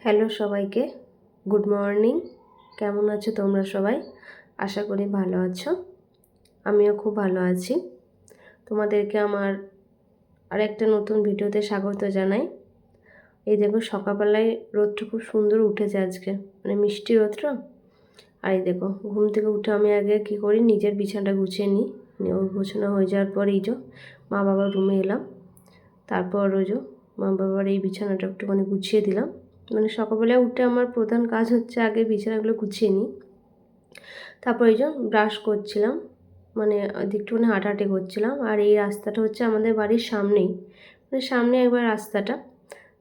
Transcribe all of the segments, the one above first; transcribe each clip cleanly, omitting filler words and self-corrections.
Hello সবাইকে, good morning. কেমন আছো তোমরা সবাই? আশা করি ভালো আছো। আমিও খুব ভালো আছি। তোমাদেরকে আমার আরেকটা নতুন ভিডিওতে স্বাগত জানাই। এই দেখো সকালবেলায় রোদটা খুব সুন্দর উঠেছে আজকে, মানে মিষ্টি রোদটা। আর এই দেখো ঘুম থেকে উঠে আমি আগে কী করি, নিজের বিছানাটা গুছিয়ে নিই। ওই গোছানো হয়ে যাওয়ার পর এই যে মা বাবার রুমে এলাম। তারপর ওই যে মা বাবার এই বিছানাটা একটুখানি গুছিয়ে দিলাম। মানে সকালবেলায় উঠে আমার প্রধান কাজ হচ্ছে আগে বিছানাগুলো গুছিয়ে নিই। তারপর এই যে ব্রাশ করছিলাম, মানে একটুখানি হাঁটাহাঁটি করছিলাম। আর এই রাস্তাটা হচ্ছে আমাদের বাড়ির সামনেই, মানে সামনে একবার রাস্তাটা,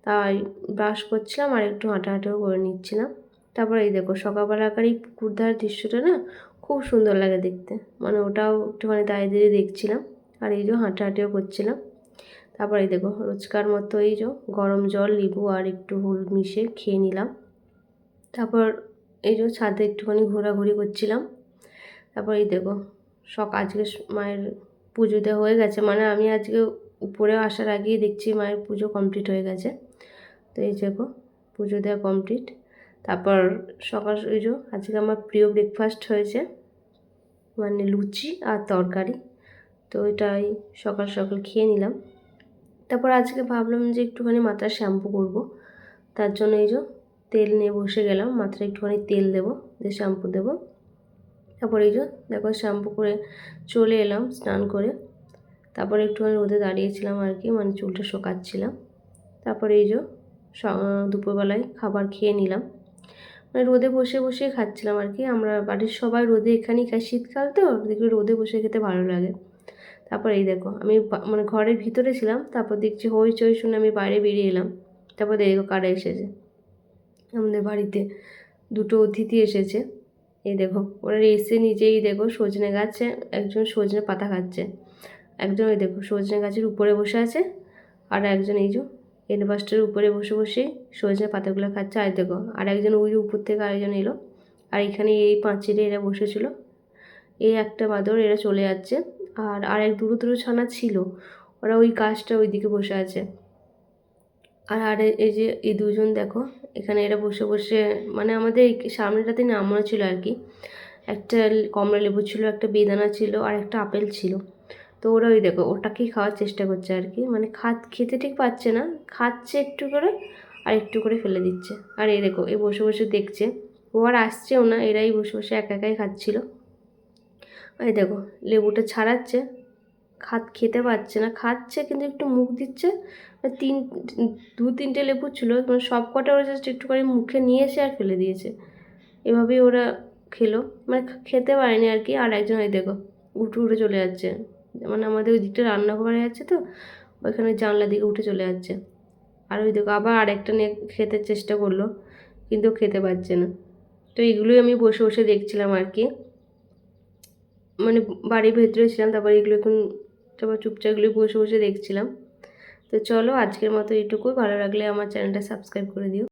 তাই ব্রাশ করছিলাম আর একটু হাঁটাহাঁটিও করে নিচ্ছিলাম। তারপর এই দেখো সকালবেলাকার এই পুকুর ধারের দৃশ্যটা না খুব সুন্দর লাগে দেখতে, মানে ওটাও একটুখানি দাঁড়িয়ে দেখছিলাম। আর এই যে হাঁটাহাঁটিও করছিলাম। তারপর এই দেখো রোজকার মতো এই যে গরম জল, লেবু আর একটু হলুদ মিশিয়ে খেয়ে নিলাম। তারপর এই যে ছাদে একটুখানি ঘোরাঘুরি করছিলাম। তারপর এই দেখো আজকে মায়ের পুজো দেওয়া হয়ে গেছে, মানে আমি আজকে উপরে আসার আগেই দেখছি মায়ের পুজো কমপ্লিট হয়ে গেছে। তো এই দেখো পুজো দেওয়া কমপ্লিট। তারপর সকাল ওই যে আজকে আমার প্রিয় ব্রেকফাস্ট হয়েছে, মানে লুচি আর তরকারি। তো এটাই সকাল সকাল খেয়ে নিলাম। তারপর আজকে ভাবলাম যে একটুখানি মাথার শ্যাম্পু করব। তার জন্য এই যে তেল নিয়ে বসে গেলাম, মাথায় একটুখানি তেল দেবো, দিয়ে শ্যাম্পু দেবো। তারপর এই যে দেখো শ্যাম্পু করে চলে এলাম স্নান করে। তারপরে একটুখানি রোদে দাঁড়িয়েছিলাম আর কি, মানে চুলটা শোকাচ্ছিলাম। তারপরে এই যে দুপুরবেলায় খাবার খেয়ে নিলাম, মানে রোদে বসে বসে খাচ্ছিলাম আর কি। আমরা বাড়ির সবাই রোদে এখানেই খাই, শীতকাল তো দেখি রোদে বসে খেতে ভালো লাগে। তারপর এই দেখো আমি মানে ঘরের ভিতরে ছিলাম, তারপর দেখছি হইচই শুনে আমি বাইরে বেরিয়ে এলাম। তারপর দেখো কারা এসেছে আমাদের বাড়িতে, দুটো অতিথি এসেছে। এই দেখো ওরা এসে নিজেই দেখো সজনে গাছে একজন সজনে পাতা খাচ্ছে, একজন ওই দেখো সজনে গাছের উপরে বসে আছে, আর একজন এই যে এডবাস্টের উপরে বসে বসেই সজনে পাতাগুলো খাচ্ছে। আর দেখো আর একজন ওই উপর থেকে আরেকজন এলো, আর এখানে এই পাঁচিলে এরা বসেছিল। এই একটা বাদর এরা চলে যাচ্ছে, আর আরেক দুটো দুটো ছানা ছিল, ওরা ওই গাছটা ওইদিকে বসে আছে। আর এই যে এই দুজন দেখো এখানে এরা বসে বসে, মানে আমাদের এই সামনেটাতে নামানো ছিল আর কি। একটা কমলা লেবু ছিল, একটা বেদানা ছিল, আর একটা আপেল ছিল। তো ওরা ওই দেখো ওটাকেই খাওয়ার চেষ্টা করছে আর কি, মানে খেতে ঠিক পাচ্ছে না, খাচ্ছে একটু করে আর একটু করে ফেলে দিচ্ছে। আর এই দেখো এ বসে বসে দেখছে, ও আর আসছেও না, এরাই বসে বসে একা একাই খাচ্ছিল। এই দেখো লেবুটা ছাড়াচ্ছে, খেতে পারছে না, খাচ্ছে কিন্তু একটু মুখ দিচ্ছে। দু তিনটে লেবু ছিল, মানে সব কটা ওরা জাস্ট একটু করে মুখে নিয়েছে আর ফেলে দিয়েছে। এভাবেই ওরা খেলো, মানে খেতে পারেনি আর কি। আর একজন ওই দেখো উঠে উঠে চলে যাচ্ছে, মানে আমাদের ওই দিকটা রান্নাঘরে আছে তো, ওইখানে জানলা দিকে উঠে চলে যাচ্ছে। আর ওই দেখো আবার আরেকটা নিয়ে খেতে চেষ্টা করলো, কিন্তু খেতে পারছে না। তো এগুলোই আমি বসে বসে দেখছিলাম আর কি, মানে বাড়ির ভেতরে ছিলাম। তারপর এগুলো এখন তারপর চুপচাপ এগুলো বসে বসে দেখছিলাম। তো চলো আজকের মতো এটুকুই, ভালো লাগলে আমার চ্যানেলটা সাবস্ক্রাইব করে দিও।